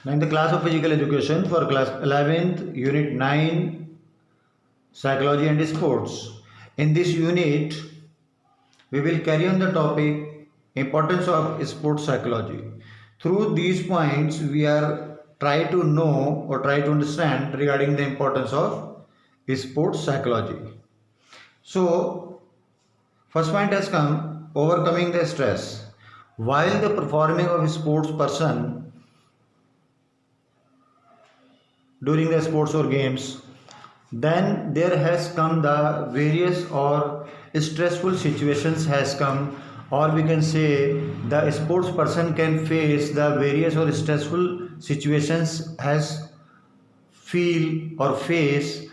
Now in the class of physical education for class 11th, unit 9, psychology and sports. In this unit, we will carry on the topic importance of sports psychology. Through these points, we are try to know or try to understand regarding the importance of sports psychology. So, first point has come, overcoming the stress. While the performing of a sports person during the sports or games, then there has come the various or stressful situations has come, or we can say the sports person can face the various or stressful situations has feel or face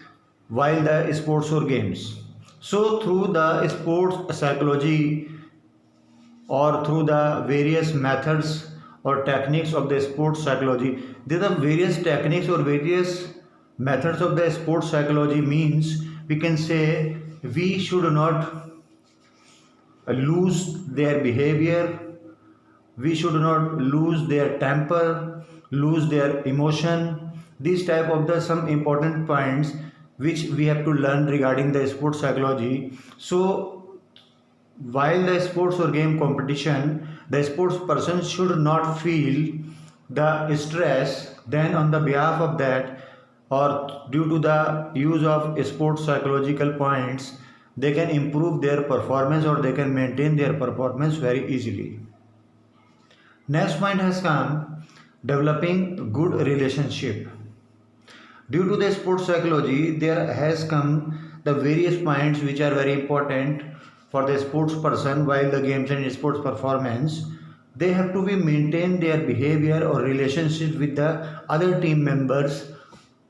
while the sports or games. So through the sports psychology or through the various methods or techniques of the sports psychology, there are various techniques or various methods of the sports psychology. Means we can say we should not lose their behavior, we should not lose their temper, lose their emotion. These type of the some important points which we have to learn regarding the sports psychology. So while the sports or game competition, the sports person should not feel the stress. Then on the behalf of that, or due to the use of sports psychological points, they can improve their performance or they can maintain their performance very easily. Next point has come, developing good relationship. Due to the sports psychology, there has come the various points which are very important for the sports person while the games and sports performance. They have to be maintain their behavior or relationship with the other team members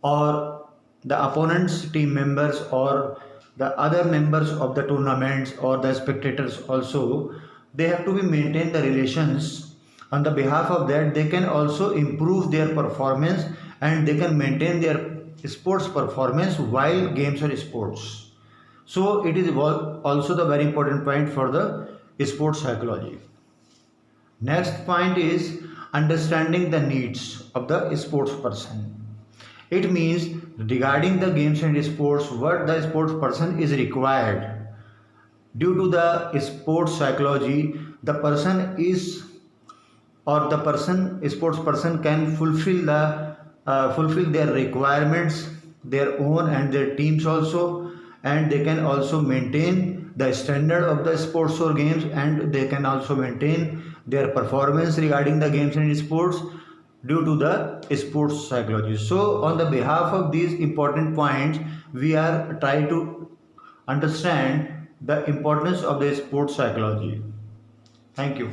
or the opponent's team members or the other members of the tournaments or the spectators also. They have to be maintain the relations. On the behalf of that, they can also improve their performance and they can maintain their sports performance while games or sports. So it is also the very important point for the sports psychology. Next point is understanding the needs of the sports person. It means regarding the games and sports, what the sports person is required. Due to the sports psychology, the person is or the person sports person can fulfill their requirements, their own and their teams also, and they can also maintain the standard of the sports or games, and they can also maintain their performance regarding the games and sports due to the sports psychology. So on the behalf of these important points, we are trying to understand the importance of the sports psychology. Thank you.